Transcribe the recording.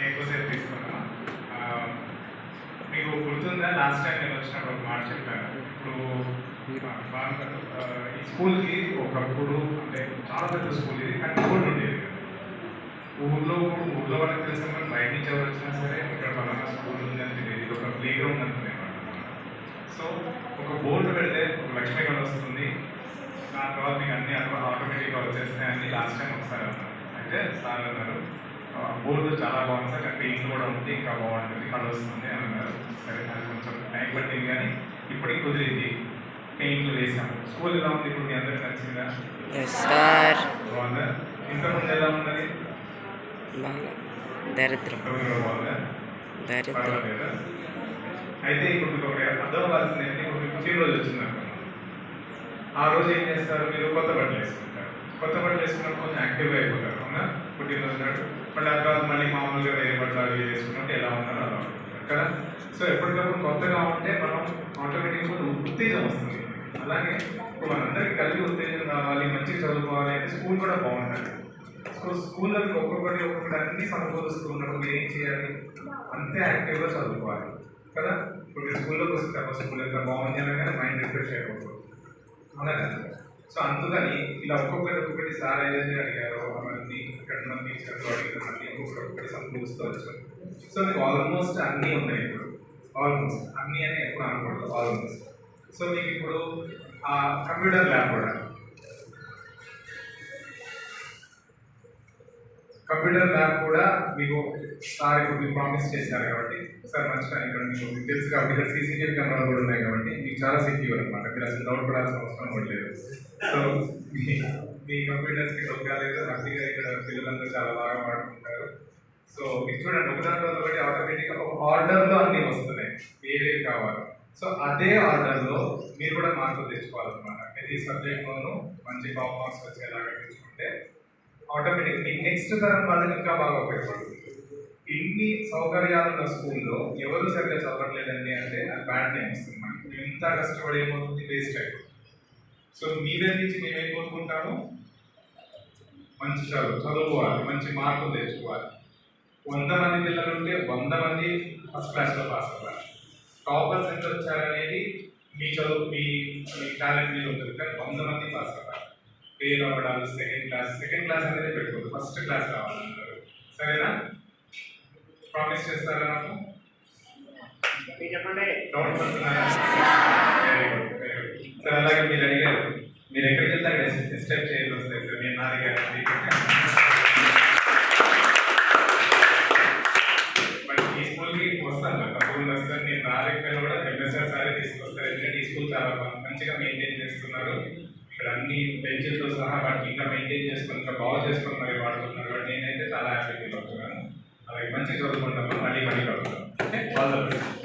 ఎక్కువసేపు తీసుకున్నాను. మీకు గుర్తుందా లాస్ట్ టైం నేను వచ్చినప్పుడు ఒక మాట చెప్పాను. ఇప్పుడు ఈ స్కూల్కి ఒకప్పుడు అంటే చాలా పెద్ద స్కూల్ ఇది, కానీ ఊళ్ళు ఉండేది కదా. ఊళ్ళో వాళ్ళకి తెలిసిన మనం బయట నుంచి ఎవరు వచ్చినా సరే ఇక్కడ పలానా స్కూల్ ఉంది అని తెలియదు. ఇది ఒక ప్లే గ్రౌండ్ అనుకునేమాట. సో ఒక బోర్డు పెడితే ఒక లక్ష్మీ కళ వస్తుంది, దాని తర్వాత మీకు అన్ని ఆటోమేటిక్గా వచ్చేస్తాయని లాస్ట్ టైం ఒకసారి అన్నారు. అయితే సార్ అన్నారు బోర్డు చాలా బాగుంది సార్, కానీ పెయింట్ కూడా ఉంది, ఇంకా బాగుంటుంది, కళ వస్తుంది అని అన్నారు. సరే అది కొంచెం టైం పట్టింది, కానీ ఇప్పటికి కుదిరింది. పెయింట్లు వేసాము. స్కూల్ ఎలా ఉంది ఇప్పుడు? మీ అందరికి నచ్చిందా? బాగుందా? ఇంతకుముందు ఎలా ఉన్నది? బాగుందా? పర్వాలేదా? అయితే ఇప్పుడు మీకు ఒక అర్థం అవ్వాల్సింది ఏంటి, ఇప్పుడు మీకు పుట్టినరోజు వచ్చింది అనుకున్నాను. ఆ రోజు ఏం చేస్తారు? మీరు కొత్త బట్టలు వేసుకుంటారు. కొత్త బట్టలు వేసుకున్నప్పుడు కొంచెం యాక్టివ్గా అయిపోతారు. అవునా? పుట్టినరోజు నాడు మళ్ళీ ఆ తర్వాత మళ్ళీ మామూలుగా వేరే బట్టలు అవి వేసుకున్నట్టు ఎలా ఉన్నారో అలా ఉంటుంది కదా. సో ఎప్పటికప్పుడు కొత్తగా ఉంటే మనం ఆటోమేటిక్గా ఉత్తేజం వస్తుంది. అలాగే ఇప్పుడు మనందరికీ కలిగి ఉత్తేజం రావాలి, మంచిగా చదువుకోవాలి అంటే స్కూల్ కూడా బాగుంటుంది. స్కూల్లో ఒక్కొక్కటి అన్ని సమకూరుస్తూ ఉన్నప్పుడు ఏం చేయాలి? అంతే యాక్టివ్గా చదువుకోవాలి కదా. ఇప్పుడు మీరు స్కూల్లోకి వస్తే స్కూల్ ఎంత బాగుంది అనగానే మైండ్ రిఫ్రెష్ అయిపోతుంది. అలాగే సో అందుకని ఇలా ఒక్కొక్కటి సార్ ఏదైతే అడిగారో అవన్నీ ఇక్కడ మన టీచర్లు అడిగిన మళ్ళీ ఒక్కొక్కటి సమకూరుస్తూ వచ్చారు. సో మీకు ఆల్మోస్ట్ అన్నీ ఉన్నాయి ఇప్పుడు. ఆల్మోస్ట్ అన్నీ అని ఎప్పుడు అనకూడదు, ఆల్మోస్ట్. సో మీకు ఇప్పుడు ఆ కంప్యూటర్ ల్యాబ్ కూడా మీకు సార్ ఇప్పుడు మీకు ప్రామిస్ చేశారు కాబట్టి సార్ మంచిగా ఇక్కడ మీకు తెలుసు కాబట్టి ఇక్కడ సీసీటీవీ కెమెరాలు కూడా ఉన్నాయి కాబట్టి మీకు చాలా సెక్యూర్ అనమాట. మీరు అసలు డౌట్ పడాల్సిన అవసరం కూడా లేదు. సో మీ కంప్యూటర్స్కి దొరకాలేదు, హ్యాపీగా ఇక్కడ పిల్లలందరూ చాలా బాగా వాడుకుంటారు. సో మీకు చూడండి ఒకదాని తర్వాత ఒకటి ఆటోమేటిక్గా ఒక ఆర్డర్లో అన్నీ వస్తున్నాయి, ఏవేవి కావాలి. సో అదే ఆర్డర్లో మీరు కూడా మార్కులు తెచ్చుకోవాలన్నమాట. ప్రతి సబ్జెక్ట్లోనూ మంచి టాప్ మార్క్స్ వచ్చేలాగా తెచ్చుకుంటే ఆటోమేటిక్ మీ నెక్స్ట్ తరం వాళ్ళకి ఇంకా బాగా ఉపయోగపడుతుంది. ఇన్ని సౌకర్యాలు ఉన్న స్కూల్లో ఎవరు సరిగ్గా చదవట్లేదండి అంటే అది బ్యాడ్ నేమ్ వస్తుంది. మనకి ఎంత కష్టపడి ఏమవుతుంది, వేస్ట్ అయిపోతుంది. సో మీరే నుంచి మేమేం కోరుకుంటాము? మంచి చదువుకోవాలి, మంచి మార్కులు తెచ్చుకోవాలి. 100 మంది పిల్లలు ఉంటే 100 మంది ఫస్ట్ క్లాస్లో పాస్ అవ్వాలి. టాపర్స్ ఎంత వచ్చారనేది మీ చదువు మీ టాలెంట్ మీద ఉంటుంది, కానీ 100 మంది పాస్ అవ్వాలి. ఫెయిల్ అవ్వడాలు సెకండ్ క్లాస్ అనేది పెట్టుకోదు, ఫస్ట్ క్లాస్ రావాలంటారు. సరేనా? ప్రామిస్ చేస్తారా నాకు? చెప్పండి. డౌట్ పడుతున్నారా? Very good, very good. Sir అలాగే మీరు అడిగారు, మీరు ఎక్కడికి వెళ్తే అక్కడ స్టెప్ చేయాల్సి వస్తాయి సార్. నేను నా అడిగాను ఈ స్కూల్కి వస్తాను సార్, తప్పకుండా వస్తాను. నేను రాలేకపోయినా కూడా ఎంఎస్ఆర్ సారే తీసుకొస్తారు. ఎందుకంటే ఈ స్కూల్ చాలా మంచిగా మెయింటైన్ చేస్తున్నారు. ఇక్కడ అన్ని బెంచెస్తో సహా వాటికి ఇంకా మెయింటైన్ చేసుకుని ఇంకా బాగా చేసుకుని మరి వాడుతున్నారు. కాబట్టి నేనైతే చాలా హ్యాపీ ఫీల్ అవుతున్నాను. అలాగే మంచిగా చదువుకుంటాము, మళ్ళీ కలుగుతాం. Okay, all the best.